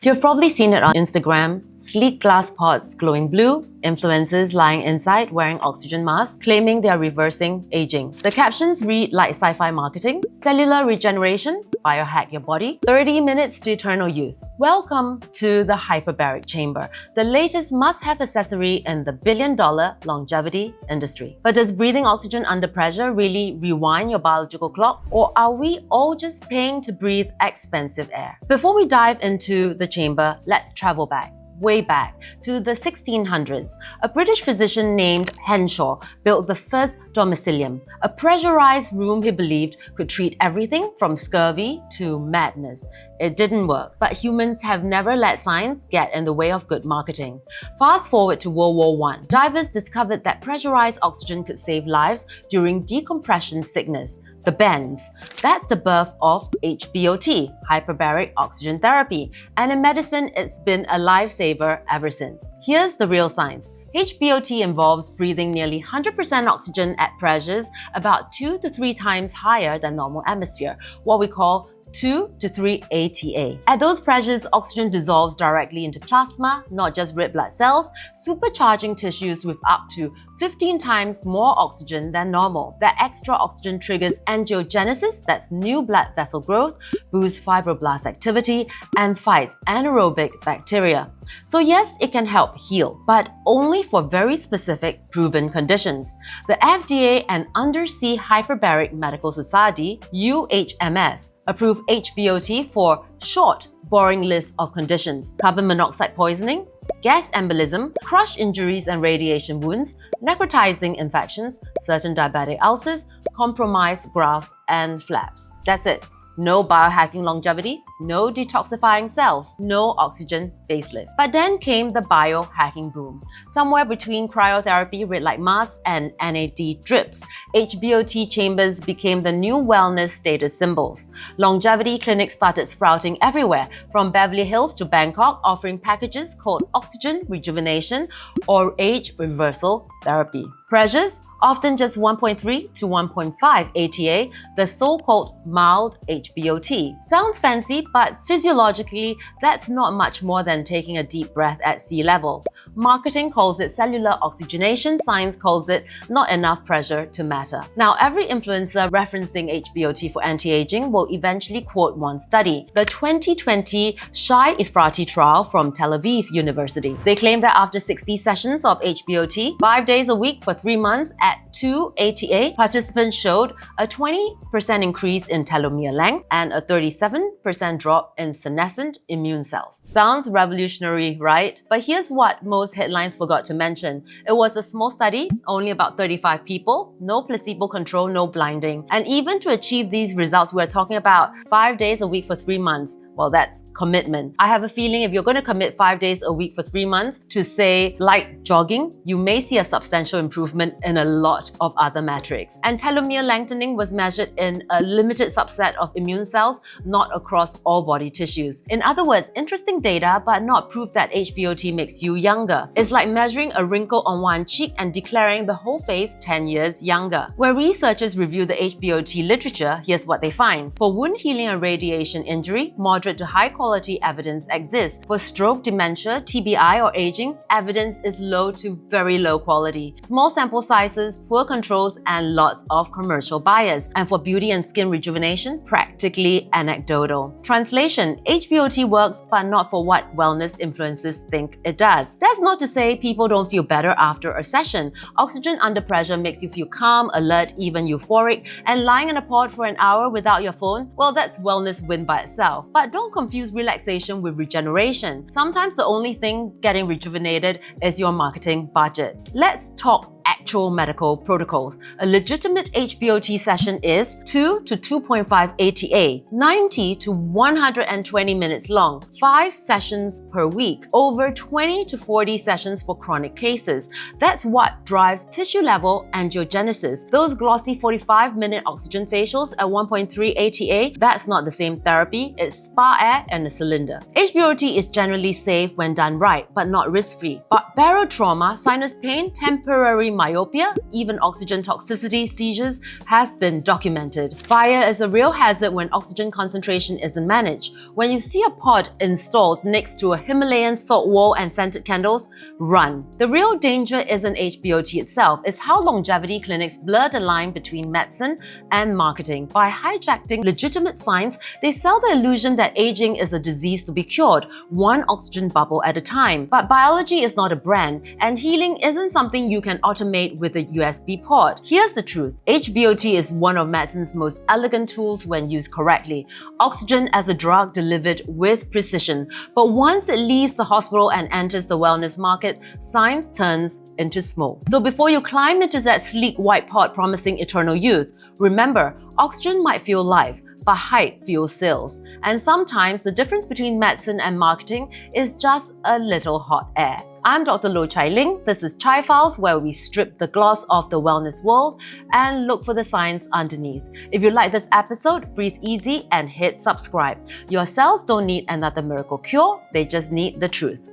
You've probably seen it on Instagram, sleek glass pods glowing blue, influencers lying inside wearing oxygen masks, claiming they are reversing aging. The captions read like sci-fi marketing: cellular regeneration, biohack your body, 30 minutes to eternal youth. Welcome to the Hyperbaric chamber, the latest must-have accessory in the billion-dollar longevity industry. But does breathing oxygen under pressure really rewind your biological clock, or are we all just paying to breathe expensive air? Before we dive into the chamber, let's travel back. Way back to the 1600s, a British physician named Henshaw built the first domicilium, a pressurized room he believed could treat everything from scurvy to madness. It didn't work, but humans have never let science get in the way of good marketing. Fast forward to World War I. Divers discovered that pressurized oxygen could save lives during decompression sickness. The bends. That's the birth of HBOT, hyperbaric oxygen therapy, and in medicine, it's been a lifesaver ever since. Here's the real science. HBOT involves breathing nearly 100% oxygen at pressures about 2 to 3 times higher than normal atmosphere, what we call 2 to 3 ATA. At those pressures, oxygen dissolves directly into plasma, not just red blood cells, supercharging tissues with up to 15 times more oxygen than normal. That extra oxygen triggers angiogenesis, that's new blood vessel growth, boosts fibroblast activity, and fights anaerobic bacteria. So yes, it can help heal, but only for very specific proven conditions. The FDA and Undersea Hyperbaric Medical Society, UHMS, approved HBOT for short, boring list of conditions: carbon monoxide poisoning, gas embolism, crush injuries and radiation wounds, necrotizing infections, certain diabetic ulcers, compromised grafts and flaps. That's it. No biohacking longevity, no detoxifying cells, no oxygen facelift. But then came the biohacking boom. Somewhere between cryotherapy, red light masks, and NAD drips, HBOT chambers became the new wellness status symbols. Longevity clinics started sprouting everywhere, from Beverly Hills to Bangkok, offering packages called oxygen rejuvenation or age reversal therapy. Pressures? Often just 1.3 to 1.5 ATA, the so-called mild HBOT. Sounds fancy, but physiologically, that's not much more than taking a deep breath at sea level. Marketing calls it cellular oxygenation, science calls it not enough pressure to matter. Now, every influencer referencing HBOT for anti-aging will eventually quote one study, the 2020 Chai Ling trial from Tel Aviv University. They claim that after 60 sessions of HBOT, 5 days a week for 3 months at 2 ATA, participants showed a 20% increase in telomere length and a 37% drop in senescent immune cells. Sounds revolutionary, right? But here's what most headlines forgot to mention. It was a small study, only about 35 people, no placebo control, no blinding. And even to achieve these results, we're talking about 5 days a week for 3 months. Well, that's commitment. I have a feeling if you're going to commit 5 days a week for 3 months to, say, light jogging, you may see a substantial improvement in a lot of other metrics. And telomere lengthening was measured in a limited subset of immune cells, not across all body tissues. In other words, interesting data, but not proof that HBOT makes you younger. It's like measuring a wrinkle on one cheek and declaring the whole face 10 years younger. When researchers review the HBOT literature, here's what they find. For wound healing and radiation injury, moderate to high quality evidence exists. For stroke, dementia, TBI, or aging, evidence is low to very low quality. Small sample sizes, poor controls, and lots of commercial bias. And for beauty and skin rejuvenation, practically anecdotal. Translation: HBOT works, but not for what wellness influencers think it does. That's not to say people don't feel better after a session. Oxygen under pressure makes you feel calm, alert, even euphoric, and lying in a pod for an hour without your phone, well, that's wellness win by itself. But don't confuse relaxation with regeneration. Sometimes the only thing getting rejuvenated is your marketing budget. Let's talk actual medical protocols. A legitimate HBOT session is 2 to 2.5 ATA, 90 to 120 minutes long, 5 sessions per week, over 20 to 40 sessions for chronic cases. That's what drives tissue-level angiogenesis. Those glossy 45-minute oxygen facials at 1.3 ATA, that's not the same therapy, it's spa air and a cylinder. HBOT is generally safe when done right, but not risk-free. But barotrauma, sinus pain, temporary myopia, even oxygen toxicity seizures have been documented. Fire is a real hazard when oxygen concentration isn't managed. When you see a pod installed next to a Himalayan salt wall and scented candles, run. The real danger isn't HBOT itself, it's how longevity clinics blur the line between medicine and marketing. By hijacking legitimate science, they sell the illusion that aging is a disease to be cured, one oxygen bubble at a time. But biology is not a brand, and healing isn't something you can automate with a USB port. Here's the truth. HBOT is one of medicine's most elegant tools when used correctly. Oxygen as a drug delivered with precision. But once it leaves the hospital and enters the wellness market, science turns into smoke. So before you climb into that sleek white pot promising eternal youth, remember, oxygen might fuel life, but hype fuels sales. And sometimes the difference between medicine and marketing is just a little hot air. I'm Dr. Chai Ling. This is Chai Files, where we strip the gloss off the wellness world and look for the science underneath. If you like this episode, breathe easy and hit subscribe. Your cells don't need another miracle cure, they just need the truth.